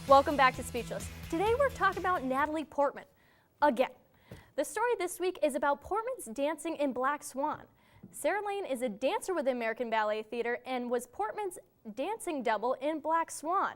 Welcome back to Speechless. Today we're talking about Natalie Portman. Again. The story this week is about Portman's dancing in Black Swan. Sarah Lane is a dancer with the American Ballet Theatre and was Portman's dancing double in Black Swan.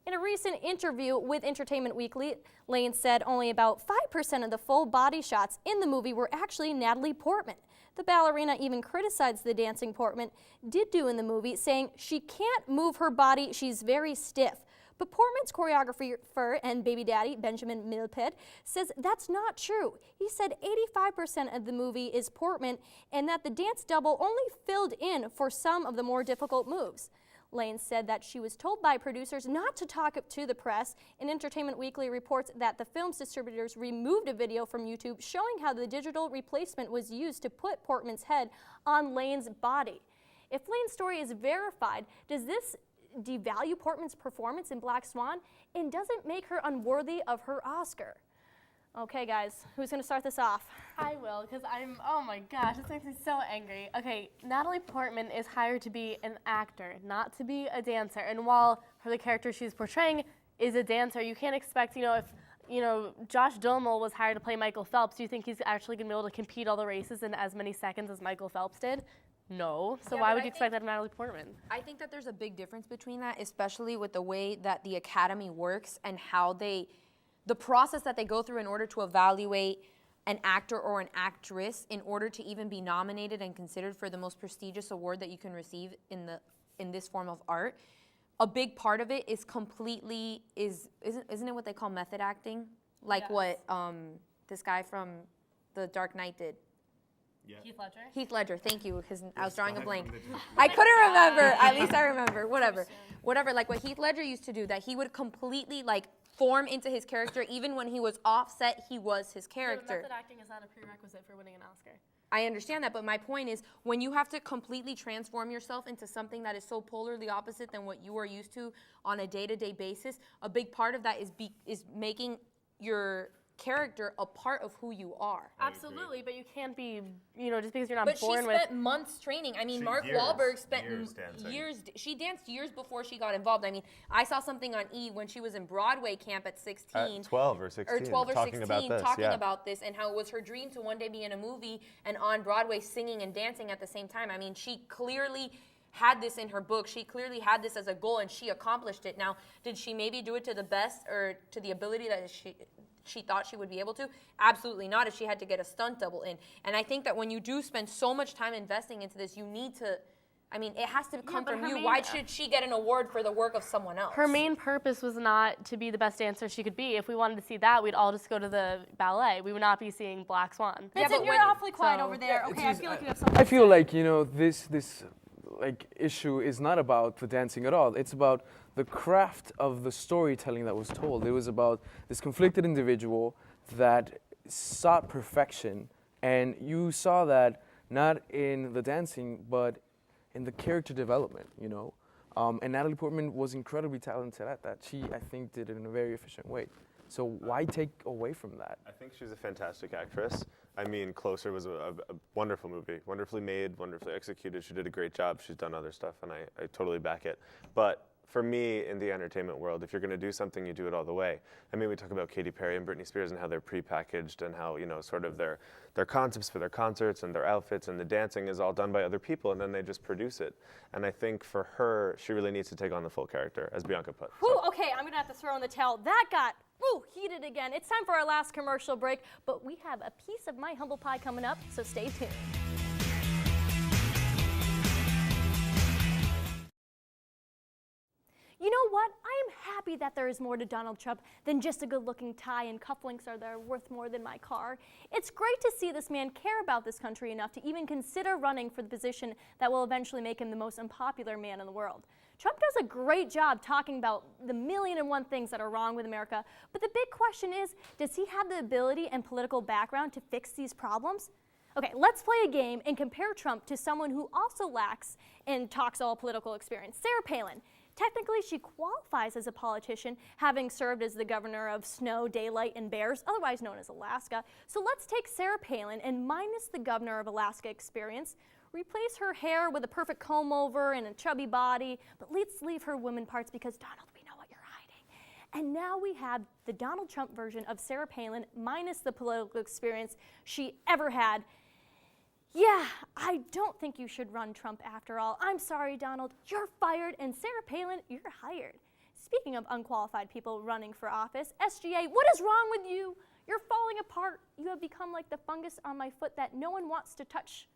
In a recent interview with Entertainment Weekly, Lane said only about 5% of the full body shots in the movie were actually Natalie Portman. The ballerina even criticized the dancing Portman did do in the movie, saying she can't move her body, she's very stiff. But Portman's choreographer and baby daddy, Benjamin Millepied, says that's not true. He said 85% of the movie is Portman and that the dance double only filled in for some of the more difficult moves. Lane said that she was told by producers not to talk to the press, and Entertainment Weekly reports that the film's distributors removed a video from YouTube showing how the digital replacement was used to put Portman's head on Lane's body. If Lane's story is verified, does this devalue Portman's performance in Black Swan and doesn't make her unworthy of her Oscar? Okay, guys, who's going to start this off? I will, because oh my gosh, this makes me so angry. Okay, Natalie Portman is hired to be an actor, not to be a dancer. And while the character she's portraying is a dancer, you can't expect, if Josh Duhamel was hired to play Michael Phelps, do you think he's actually going to be able to compete all the races in as many seconds as Michael Phelps did? No. So why would you expect that of Natalie Portman? I think that there's a big difference between that, especially with the way that the Academy works and how the process that they go through in order to evaluate an actor or an actress in order to even be nominated and considered for the most prestigious award that you can receive in this form of art. A big part of it is isn't it what they call method acting? Like yes. What this guy from The Dark Knight did. Yeah. Heath Ledger? Heath Ledger, thank you, because I was drawing a blank. I couldn't remember, at least I remember, whatever, like what Heath Ledger used to do, that he would completely form into his character, even when he was offset, he was his character. Method acting is not a prerequisite for winning an Oscar. I understand that, but my point is, when you have to completely transform yourself into something that is so polarly opposite than what you are used to on a day-to-day basis, a big part of that is making your character a part of who you are. Absolutely, but you can't be, just because you're not born with. But she spent months training. I mean, Mark Wahlberg spent years. She danced years before she got involved. I mean, I saw something on E! When she was in Broadway camp at 16. 12 or 16. Or 12 or talking 16, about this, about this, and how it was her dream to one day be in a movie and on Broadway singing and dancing at the same time. I mean, she clearly had this in her book. She clearly had this as a goal, and she accomplished it. Now, did she maybe do it to the best or to the ability that she thought she would be able to? Absolutely not, if she had to get a stunt double in. And I think that when you do spend so much time investing into this, you need to, it has to come from you. Why should she get an award for the work of someone else? Her main purpose was not to be the best dancer she could be. If we wanted to see that, we'd all just go to the ballet. We would not be seeing Black Swan. Vincent, you're awfully quiet over there. Okay, I feel like you have something I feel like, this issue is not about the dancing at all. It's about the craft of the storytelling that was told. It was about this conflicted individual that sought perfection, and you saw that not in the dancing, but in the character development, And Natalie Portman was incredibly talented at that. She, I think, did it in a very efficient way. So why take away from that? I think she's a fantastic actress. Closer was a wonderful movie, wonderfully made, wonderfully executed. She did a great job. She's done other stuff, and I totally back it. But for me, in the entertainment world, if you're going to do something, you do it all the way. We talk about Katy Perry and Britney Spears and how they're prepackaged and how, sort of their concepts for their concerts and their outfits and the dancing is all done by other people, and then they just produce it. And I think for her, she really needs to take on the full character, as Bianca put. Whew, okay, I'm going to have to throw in the towel. That got heated again. It's time for our last commercial break, but we have a piece of my humble pie coming up, so stay tuned. You know what? I am happy that there is more to Donald Trump than just a good-looking tie and cufflinks are there worth more than my car. It's great to see this man care about this country enough to even consider running for the position that will eventually make him the most unpopular man in the world. Trump does a great job talking about the 1,000,001 things that are wrong with America, but the big question is, does he have the ability and political background to fix these problems? Okay, let's play a game and compare Trump to someone who also lacks and talks all political experience, Sarah Palin. Technically, she qualifies as a politician, having served as the governor of Snow, Daylight, and Bears, otherwise known as Alaska. So let's take Sarah Palin and minus the governor of Alaska experience, replace her hair with a perfect comb over and a chubby body, but let's leave her women parts because, Donald, we know what you're hiding. And now we have the Donald Trump version of Sarah Palin minus the political experience she ever had. Yeah, I don't think you should run Trump after all. I'm sorry, Donald, you're fired, and Sarah Palin, you're hired. Speaking of unqualified people running for office, SGA, what is wrong with you? You're falling apart. You have become like the fungus on my foot that no one wants to touch.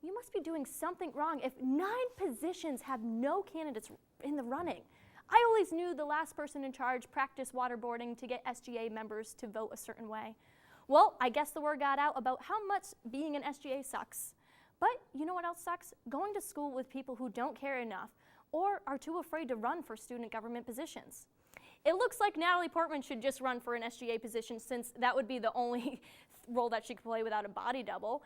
You must be doing something wrong if 9 positions have no candidates in the running. I always knew the last person in charge practiced waterboarding to get SGA members to vote a certain way. Well, I guess the word got out about how much being an SGA sucks. But you know what else sucks? Going to school with people who don't care enough or are too afraid to run for student government positions. It looks like Natalie Portman should just run for an SGA position since that would be the only role that she could play without a body double.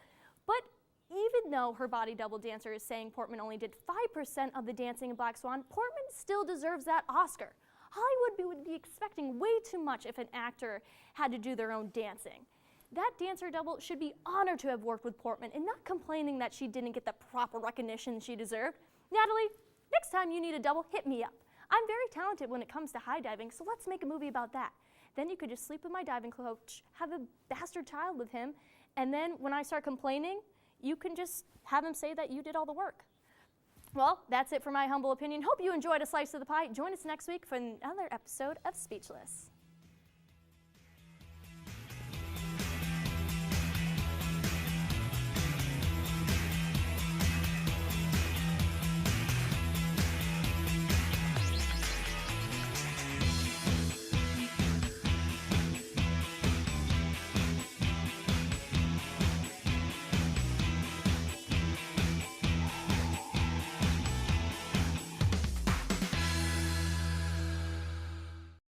But even though her body double dancer is saying Portman only did 5% of the dancing in Black Swan, Portman still deserves that Oscar. Hollywood would be expecting way too much if an actor had to do their own dancing. That dancer double should be honored to have worked with Portman and not complaining that she didn't get the proper recognition she deserved. Natalie, next time you need a double, hit me up. I'm very talented when it comes to high diving, so let's make a movie about that. Then you could just sleep with my diving coach, have a bastard child with him, and then when I start complaining, you can just have him say that you did all the work. Well, that's it for my humble opinion. Hope you enjoyed a slice of the pie. Join us next week for another episode of Speechless.